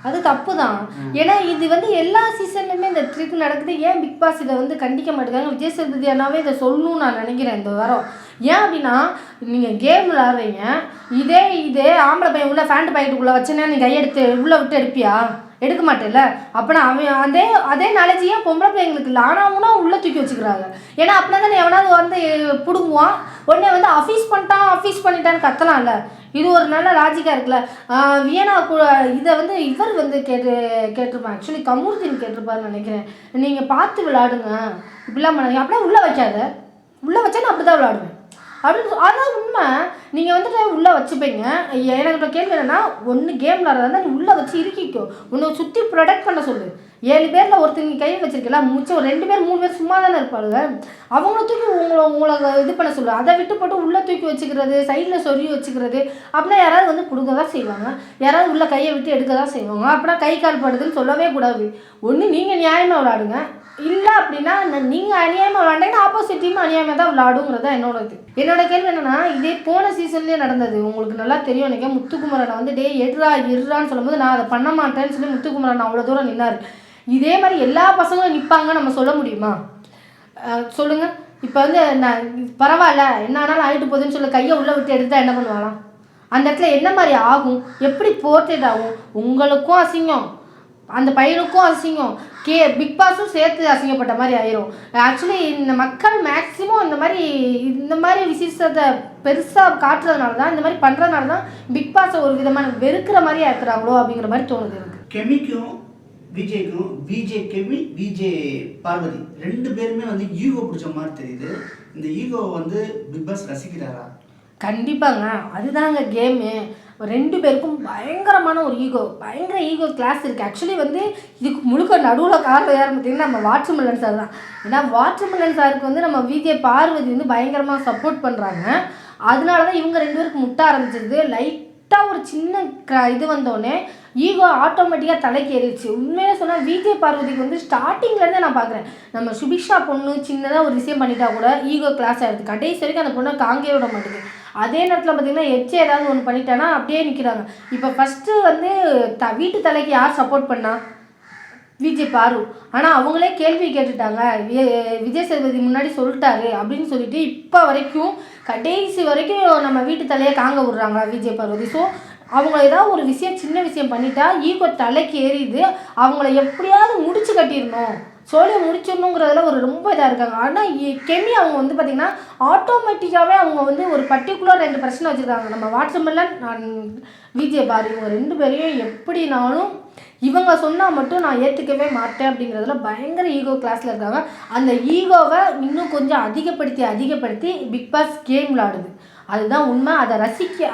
அது தப்பு தான். ஏன்னா இது வந்து எல்லா சீசன்லையுமே இந்த ட்ரிக் நடக்குது. ஏன் பிக் பாஸ் இதை வந்து கண்டிக்க மாட்டேங்காங்க? விஜய் சேதுபதி அண்ணாவே இதை சொல்லணும்னு நான் நினைக்கிறேன் இந்த வாரம். ஏன் அப்படின்னா, நீங்கள் கேம் விளாட்றீங்க, இதே ஆம்பளை பையன் உள்ள ஃபேண்ட் பாக்கெட்டுக்குள்ளே வச்சேன்னா நீ கையெடுத்து உள்ளே விட்டு எடுப்பியா? எடுக்க மாட்டேல்ல. அப்போனா அவன் அதே நாலேஜ் ஏன் பொம்பளை பிள்ளைங்களுக்கு இல்லை? ஆனாவுன்னா உள்ளே தூக்கி வச்சுக்கிறாங்க. ஏன்னா அப்படின்னா தானே எவனாவது வந்து பிடுங்குவான், உடனே வந்து அஃபீஸ் பண்ணிட்டான்னு கத்தலாம்ல. இது ஒரு நல்ல லாஜிக்காக இருக்குல்ல. வியனா இதை வந்து இவர் வந்து கேட்டிருப்பான். ஆக்சுவலி கமருதீன் கேட்டிருப்பாருன்னு நினைக்கிறேன். நீங்கள் பார்த்து விளையாடுங்க, இப்படிலாம் பண்ணாங்க. அப்படியே உள்ளே வைக்காத, உள்ளே வச்சா நான் அப்படி தான் விளையாடுவேன் அப்படின்னு. அதான் உண்மை. நீங்கள் வந்துட்டு உள்ளே வச்சுப்பீங்க. எனக்கு கேள்வி என்னென்னா, ஒன்று கேம் விளாட்றதா நீ உள்ளே வச்சு இருக்கிக்கோ, உன்னை சுற்றி ப்ரொடெக்ட் பண்ண சொல்லு. 7 பேரில் ஒருத்தங்க கையை வச்சிருக்கலாம், மிச்சம் 2 பேர் 3 பேர் சும்மா தானே இருப்பாளுங்க. அவங்கள தூக்கி உங்களை இது பண்ண சொல்லு. அதை விட்டு போட்டு உள்ளே தூக்கி வச்சுக்கிறது, சைடில் சொருகி வச்சுக்கிறது, அப்படின்னா யாராவது வந்து கொடுக்க தான் செய்வாங்க, யாராவது உள்ளே கையை விட்டு எடுக்க தான் செய்வாங்க. அப்படின்னா கை கால் படுதுன்னு சொல்லவே கூடாது. ஒன்று நீங்கள் நியாயமாக விளாடுங்க, இல்லை அப்படின்னா நீங்கள் அநியாயமாக விளாண்டிங்கன்னா ஆப்போசிட் டீம் அநியாயமாக தான் விளாடுங்கிறது தான் என்னோட கேள்வி என்னென்னா, இதே போன சீசன்லேயே நடந்தது. உங்களுக்கு நல்லா தெரியும் நினைக்கிறேன். முத்துக்குமரனை வந்து இருறான்னு சொல்லும்போது நான் அதை பண்ண மாட்டேன்னு சொல்லி முத்துக்குமரன் அவ்வளோ தூரம் நின்னார். இதே மாதிரி எல்லா பசங்களும் நிற்பாங்க நம்ம சொல்ல முடியுமா? சொல்லுங்கள். இப்போ வந்து நான் பரவாயில்ல என்ன ஆனாலும் ஆகிட்டு போகுதுன்னு சொல்லி கையை உள்ளே விட்டு எடுத்தால் என்ன பண்ணுவாங்களாம்? அந்த இடத்துல என்ன மாதிரி ஆகும்? எப்படி போர்ட்ரேட் ஆகும்? உங்களுக்கும் அசிங்கம், அந்த பையனுக்கும் அசிங்கம், பிக் பாஸும் சேர்த்து அசிங்கப்பட்ட மாதிரி ஆயிரும். ஆக்சுவலி இந்த மக்கள் மேக்ஸிமம் இந்த மாதிரி விசேஷத்தை பெருசாக காட்டுறதுனால தான், இந்த மாதிரி பண்ணுறதுனால தான் பிக் பாஸை ஒரு விதமான வெறுக்கிற மாதிரி ஆக்குறாங்களோ அப்படிங்கிற மாதிரி தோணுது எனக்கு. கெமிக்கும் விஜய்க்கும், விஜய் கெமி விஜய் பார்வதி 2 பேருமே வந்து ஈகோ பிடிச்ச மாதிரி தெரியுது. இந்த ஈகோ வந்து பிக் பாஸ் ரசிக்கிறாரா? கண்டிப்பாங்க, அதுதாங்க கேமு. 2 பேருக்கும் பயங்கரமான ஒரு பயங்கர ஈகோ கிளாஸ் இருக்குது. ஆக்சுவலி வந்து இதுக்கு முழுக்க நடுவில் காரணம் யார் பார்த்தீங்கன்னா நம்ம வாட்டர்மெலன் சார் தான். ஏன்னா வாட்டர்மெலன் சாருக்கு வந்து நம்ம விஜய் பார்வதி வந்து பயங்கரமாக சப்போர்ட் பண்ணுறாங்க. அதனால தான் இவங்க 2 பேருக்கு முட்ட ஆரம்பிச்சிருது. லைட்டாக ஒரு சின்ன இது வந்தோடனே ஈகோ ஆட்டோமேட்டிக்காக தலைக்கு ஏறிடுச்சு. உண்மையிலே சொன்னால் விஜய் பார்வதிக்கு வந்து ஸ்டார்டிங்லேருந்தே நான் பார்க்குறேன், நம்ம சுபிக்ஷா பொண்ணு சின்னதாக ஒரு விஷயம் பண்ணிட்டா கூட ஈகோ கிளாஸ் ஆகிடுது. கடைசி வரைக்கும் அந்த பொண்ணை காங்கே விட மாட்டேங்குது. அதே நேரத்தில் பார்த்திங்கன்னா ஏதாவது ஒன்று பண்ணிட்டானா அப்படியே நிற்கிறாங்க. இப்போ ஃபஸ்ட்டு வந்து வீட்டு தலைக்கு யார் சப்போர்ட் பண்ணா? விஜய் பாரு. ஆனால் அவங்களே கேள்வி கேட்டுட்டாங்க, விஜய் சேதுபதி முன்னாடி சொல்லிட்டாரு அப்படின்னு சொல்லிட்டு இப்போ வரைக்கும் கடைசி வரைக்கும் நம்ம வீட்டு தலையை காங்க விட்றாங்களா விஜய் பார்வதி? ஸோ அவங்க ஏதாவது ஒரு சின்ன விஷயம் பண்ணிட்டா ஈகோ தலைக்கு ஏறிது. அவங்கள எப்படியாவது முடிச்சு கட்டிடணும், சோழியை முடிச்சிடணுங்கிறதுல ஒரு ரொம்ப இதாக இருக்காங்க. ஆனால் கெமி அவங்க வந்து பார்த்திங்கன்னா ஆட்டோமேட்டிக்காகவே அவங்க வந்து ஒரு பர்டிகுலர் 2 பிரச்சனை வச்சுருக்காங்க. நம்ம வாட்ஸ்அப்பில் நான் விஜய் பாரு இவங்க 2 பேரையும் எப்படினாலும் இவங்க சொன்னால் மட்டும் நான் ஏற்றுக்கவே மாட்டேன் அப்படிங்கிறதுல பயங்கர ஈகோ கிளாஸில் இருக்காங்க. அந்த ஈகோவை இன்னும் கொஞ்சம் அதிகப்படுத்தி பிக் பாஸ் கேம் விளாடுது. அதுதான் உண்மை. அதை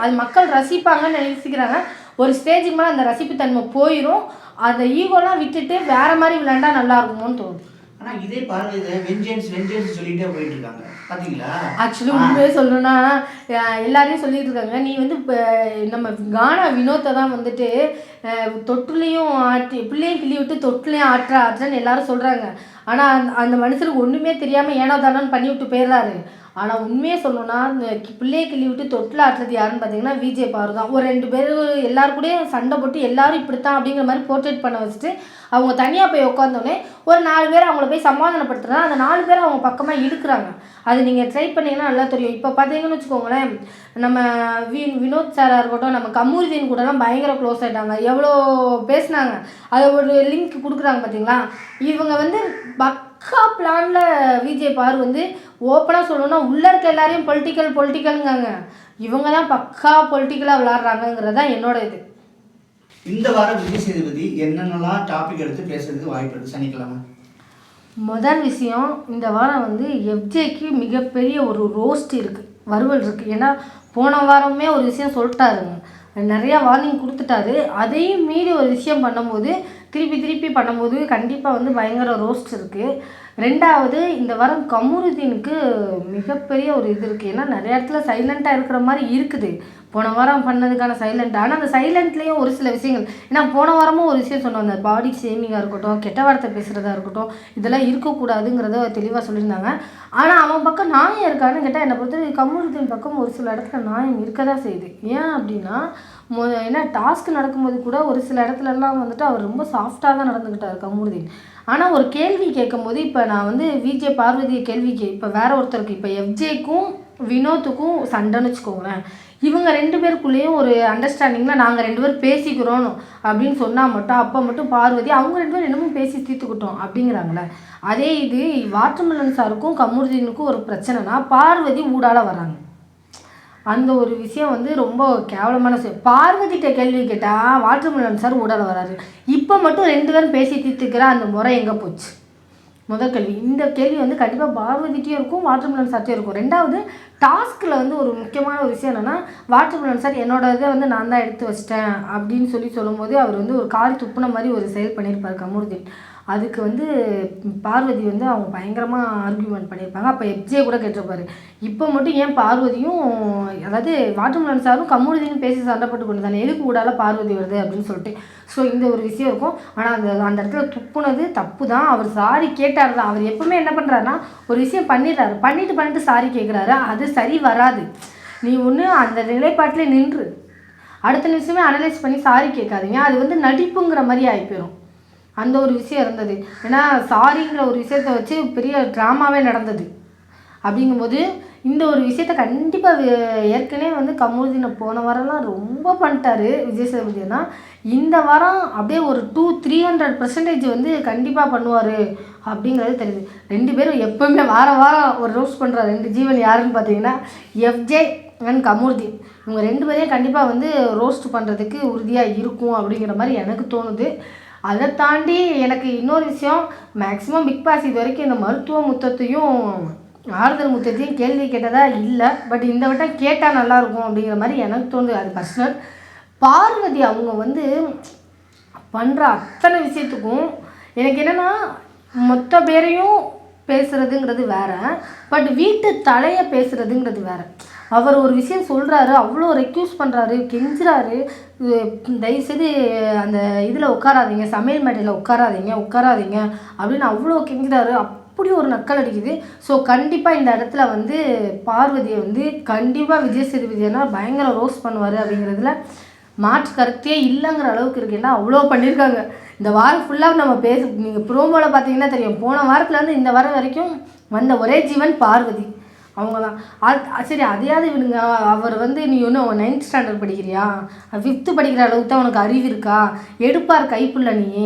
அது மக்கள் ரசிப்பாங்கன்னு நினைக்கிறாங்க. ஒரு ஸ்டேஜுக்கு மேலே அந்த ரசிப்புத்தன்மை போயிடும். அந்த ஈகோலாம் விட்டுட்டு வேறு மாதிரி விளையாண்டா நல்லா இருக்குமோன்னு தோணுது. ஆனால் இதே பாருங்க, வெஞ்சன்ஸ் சொல்லிகிட்டே போயிட்டு இருக்காங்க பார்த்தீங்களா? ஆக்சுவலி உண்மையே சொல்லணும்னா எல்லாரையும் சொல்லிட்டு இருக்காங்க, நீ வந்து இப்போ நம்ம கானா வினோத்தை தான் வந்துட்டு தொட்டுலையும் ஆட்டி பிள்ளையும் கிள்ளி விட்டு தொட்டுலையும் ஆட்டுறான்னு எல்லாரும் சொல்கிறாங்க. ஆனால் அந்த மனுஷனுக்கு ஒன்றுமே தெரியாமல் ஏனோ தானோன்னு பண்ணி விட்டு போயிடுறாரு. ஆனால் உண்மையே சொல்லணும்னா இந்த பிள்ளையை கிள்ளி விட்டு தொட்டில் ஆட்டுறது யாருன்னு பார்த்தீங்கன்னா விஜய் பாரு தான். ஒரு 2 பேர் எல்லாருக்கூடயும் சண்டை போட்டு எல்லாரும் இப்படித்தான் அப்படிங்கிற மாதிரி போர்ட்ரேட் பண்ண வச்சுட்டு அவங்க தனியாக போய் உட்காந்தோடனே ஒரு 4 பேர் அவங்கள போய் சமாதானப்படுத்துறாங்க. அந்த 4 பேர் அவங்க பக்கமாக இழுக்கிறாங்க. அது நீங்கள் ட்ரை பண்ணிங்கன்னா நல்லா தெரியும். இப்போ பார்த்தீங்கன்னு வச்சுக்கோங்களேன், நம்ம வினோத் சாராக இருக்கட்டும், நம்ம கமருதீன் கூடலாம் பயங்கர க்ளோஸ் ஆகிட்டாங்க. எவ்வளோ பேசினாங்க, அதை ஒரு லிங்க் கொடுக்குறாங்க பார்த்தீங்களா? இவங்க வந்து பக்கா பிளானில் விஜய் பாரு வந்து ஓப்பனாக சொல்லணும்னா உள்ளே இருக்க எல்லாரையும் பொலிட்டிக்கலுங்காங்க. இவங்க தான் பக்கா பொலிட்டிக்கலாக விளாட்றாங்கங்கிறது தான் என்னோட இது. இந்த வாரம் விஜய் சேதுபதி என்னென்னலாம் டாபிக் எடுத்து பேசுறதுக்கு வாய்ப்பு இருக்குது சனிக்கிழமை? முதல் விஷயம், இந்த வாரம் வந்து எஃப்ஜேக்கு மிகப்பெரிய ஒரு ரோஸ்ட் இருக்குது, வறுவல் இருக்குது. ஏன்னா போன வாரமே ஒரு விஷயம் சொல்லிட்டாருங்க, நிறையா வார்னிங் கொடுத்துட்டாரு. அதையும் மீறி ஒரு விஷயம் பண்ணும்போது திருப்பி பண்ணும்போது கண்டிப்பாக வந்து பயங்கர ரோஸ்ட் இருக்குது. 2வது, இந்த வாரம் கமருதீனுக்கு மிகப்பெரிய ஒரு இது இருக்குது. ஏன்னா நிறைய இடத்துல சைலண்ட்டாக இருக்கிற மாதிரி இருக்குது போன வாரம் பண்ணதுக்கான சைலண்ட். ஆனால் அந்த சைலண்ட்லேயும் ஒரு சில விஷயங்கள், ஏன்னா போன வாரமும் ஒரு விஷயம் சொன்னோம், அந்த பாடி ஷேமிங்காக இருக்கட்டும், கெட்ட வார்த்தை பேசுகிறதா இருக்கட்டும், இதெல்லாம் இருக்கக்கூடாதுங்கிறத தெளிவாக சொல்லியிருந்தாங்க. ஆனால் அவன் பக்கம் நியாயம் இருக்கான்னு கேட்டால் என்னை பொறுத்தவரை கமருதீன் பக்கம் ஒரு சில இடத்துல நியாயம் இருக்க தான் செய்யுது. ஏன் அப்படின்னா ஏன்னா டாஸ்க் நடக்கும்போது கூட ஒரு சில இடத்துலலாம் வந்துட்டு அவர் ரொம்ப சாஃப்டாக தான் நடந்துக்கிட்டார் கமருதீன். ஆனால் ஒரு கேள்வி கேட்கும்போது இப்போ நான் வந்து விஜய் பார்வதியை இப்போ வேற ஒருத்தருக்கு இப்போ எஃப்ஜேக்கும் வினோத்துக்கும் சண்டைன்னு வச்சுக்கோங்களேன். இவங்க 2 பேருக்குள்ளேயும் ஒரு அண்டர்ஸ்டாண்டிங்கில் நாங்கள் 2 பேரும் பேசிக்கிறோம் அப்படின்னு சொன்னால் மட்டும் அப்போ மட்டும் பார்வதி அவங்க 2 பேரும் என்னமோ பேசி தீர்த்துக்கிட்டோம் அப்படிங்கிறாங்களே. அதே இது வாட்டர்மெலன் சாருக்கும் கமருதீனுக்கும் ஒரு பிரச்சனைனா பார்வதி ஊடால வராங்க. அந்த ஒரு விஷயம் வந்து ரொம்ப கேவலமான விஷயம். பார்வதிகிட்ட கேள்வி கேட்டால் வாட்டர்மெலன் சார் ஊடால வராரு. இப்போ மட்டும் 2 பேரும் பேசி தீர்த்துக்கிற அந்த முறை எங்கே போச்சு? முதல் கேள்வி. இந்த கேள்வி வந்து கண்டிப்பாக பார்வதிட்டையும் இருக்கும், வாட்டர்மெலன் சார்ட்டையும் இருக்கும். 2வது டாஸ்கில் வந்து ஒரு முக்கியமான ஒரு விஷயம் என்னென்னா, வாட்டர்மெலன் சார் என்னோட இதை வந்து நான் தான் எடுத்து வச்சிட்டேன் அப்படின்னு சொல்லும்போது அவர் வந்து ஒரு காரி துப்புன மாதிரி ஒரு செயல் பண்ணியிருப்பார் கமருதீன். அதுக்கு வந்து பார்வதி வந்து அவங்க பயங்கரமாக ஆர்கியூமெண்ட் பண்ணியிருப்பாங்க. அப்போ எஃப்ஜே கூட கேட்டிருப்பாரு, இப்போ மட்டும் ஏன் பார்வதியும் அதாவது வாட்டர்மெலன் சாரும் கமருதீனும் பேசி சண்டைப்பட்டு கொண்டு தானே எதுக்கு ஊடால பார்வதி வருது அப்படின்னு சொல்லிட்டு. ஸோ இந்த ஒரு விஷயம் இருக்கும். ஆனால் அந்த இடத்துல துப்புனது தப்பு தான். அவர் சாரி கேட்டார் தான். அவர் எப்பவுமே என்ன பண்ணுறாருன்னா ஒரு விஷயம் பண்ணிடுறாரு, பண்ணிட்டு சாரி கேட்குறாரு. அது சரி வராது. நீ ஒன்று அந்த நிலைப்பாட்டிலே நின்று அடுத்த நிமிஷமே அனலைஸ் பண்ணி சாரி கேட்காதீங்க. அது வந்து நடிப்புங்கிற மாதிரி ஆகிப்போயிடும். அந்த ஒரு விஷயம் இருந்தது. ஏன்னா சாரிங்கிற ஒரு விஷயத்தை வச்சு பெரிய ட்ராமாவே நடந்தது. அப்படிங்கும்போது இந்த ஒரு விஷயத்த கண்டிப்பாக ஏற்கனவே வந்து கமருதீனை போன வாரம்லாம் ரொம்ப பண்ணிட்டாரு விஜய் சேதுபதினா. இந்த வாரம் அப்படியே ஒரு 200-300% வந்து கண்டிப்பாக பண்ணுவார் அப்படிங்கிறது தெரியுது. 2 பேரும் எப்போவுமே வாரம் ஒரு ரோஸ்ட் பண்ணுற 2 ஜீவன் யாருன்னு பார்த்தீங்கன்னா எஃப்ஜே அண்ட் கமருதீன். இவங்க 2 பேரையும் கண்டிப்பாக வந்து ரோஸ்ட் பண்ணுறதுக்கு உறுதியாக இருக்கும் அப்படிங்கிற மாதிரி எனக்கு தோணுது. அதை தாண்டி எனக்கு இன்னொரு விஷயம், மேக்ஸிமம் பிக் பாஸ் இது வரைக்கும் இந்த மருத்துவ முத்தத்தையும் ஆறுதல் முத்தத்தையும் கேள்வி கேட்டதா இல்லை. பட் இந்த வட்டம் கேட்டால் நல்லாயிருக்கும் அப்படிங்கிற மாதிரி எனக்கு தோணுது. அது பர்சனல். பார்வதி அவங்க வந்து பண்ணுற அத்தனை விஷயத்துக்கும் எனக்கு என்னென்னா மொத்த பேரையும் பேசுகிறதுங்கிறது வேறு, பட் வீட்டு தலையை பேசுகிறதுங்கிறது வேறு. அவர் ஒரு விஷயம் சொல்கிறாரு, அவ்வளோ ரெக்யூஸ் பண்ணுறாரு, கெஞ்சுறாரு, தயவுசெய்து அந்த இதில் உட்காராதீங்க, சமையல் மேடையில் உட்காராதீங்க அப்படின்னு அவ்வளோ கெஞ்சுறாரு. அப்படி ஒரு நக்கல் அடிக்குது. ஸோ கண்டிப்பாக இந்த இடத்துல வந்து பார்வதியை வந்து கண்டிப்பாக விஜய் சேதுபதினா பயங்கர ரோஸ்ட் பண்ணுவார் அப்படிங்கிறதுல மாற்று கருத்தே இல்லைங்கிற அளவுக்கு இருக்குன்னா அவ்வளோ பண்ணியிருக்காங்க. இந்த வாரம் ஃபுல்லாக நம்ம நீங்கள் ப்ரோமோவில் பார்த்தீங்கன்னா தெரியும். போன வாரத்துலேருந்து இந்த வாரம் வரைக்கும் வந்த ஒரே ஜீவன் பார்வதி அவங்க தான். சரி அதையாவது விடுங்க. அவர் வந்து நீ ஒன்றும் 9th ஸ்டாண்டர்ட் படிக்கிறியா, 5th படிக்கிற அளவுக்கு தான் உனக்கு அறிவு இருக்கா, எடுப்பார் கைப்புள்ள நீ.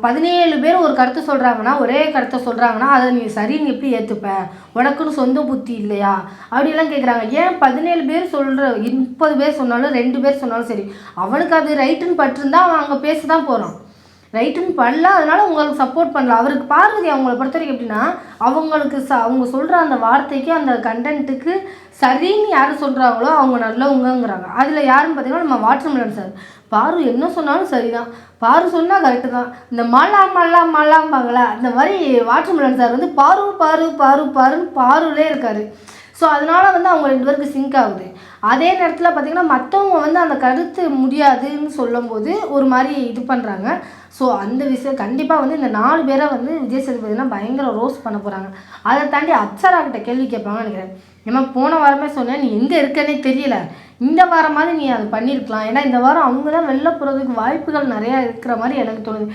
17 பேர் ஒரு கருத்தை சொல்கிறாங்கன்னா ஒரே கருத்தை சொல்கிறாங்கன்னா அதை நீ சரின்னு எப்படி ஏற்றுப்ப, உனக்குன்னு சொந்த புத்தி இல்லையா அப்படிலாம் கேட்குறாங்க. ஏன் 17 பேர் சொல்கிற 30 பேர் சொன்னாலும் 2 பேர் சொன்னாலும் சரி, அவனுக்கு அது ரைட்டுன்னு பட்டிருந்தா அவன் அங்கே பேச தான் போகிறான். ரைட்டுன்னு பண்ணல, அதனால் உங்களுக்கு சப்போர்ட் பண்ணல. அவருக்கு பார்வதி அவங்கள பொறுத்த வரைக்கும் எப்படின்னா அவங்களுக்கு அவங்க சொல்கிற அந்த வார்த்தைக்கு அந்த கண்டென்ட்டுக்கு சரின்னு யார் சொல்கிறாங்களோ அவங்க நல்லவங்கிறாங்க. அதில் யாருன்னு பார்த்தீங்கன்னா நம்ம வாட்டர்மெலன் சார். பாரு என்ன சொன்னாலும் சரிதான், பாரு சொன்னால் கரெக்டு தான். இந்த மல்லாம்பாங்களா அந்த மாதிரி வாட்டர்மெலன் சார் வந்து பாருன்னு பாருலே இருக்கார். ஸோ அதனால் வந்து அவங்க 2 பேருக்கு சிங்க் ஆகுது. அதே நேரத்தில் பார்த்திங்கன்னா மற்றவங்க வந்து அந்த கருத்து முடியாதுன்னு சொல்லும்போது ஒரு மாதிரி இது பண்ணுறாங்க. ஸோ அந்த விஷயம் கண்டிப்பாக வந்து இந்த 4 பேரை வந்து விஜய் சேதுபதினா பயங்கர ரோஸ்ட் பண்ண போகிறாங்க. அதை தாண்டி அப்சராக்கிட்ட கேள்வி கேட்பாங்கன்னு நினைக்கிறேன். ஏன்னா போன வாரமே சொன்னேன் நீ எங்கே இருக்கன்னே தெரியல, இந்த வாரமாவது நீ அதை பண்ணியிருக்கலாம். ஏன்னா இந்த வாரம் அவங்க தான் வெளில போகிறதுக்கு வாய்ப்புகள் நிறையா இருக்கிற மாதிரி எனக்கு தோணுது.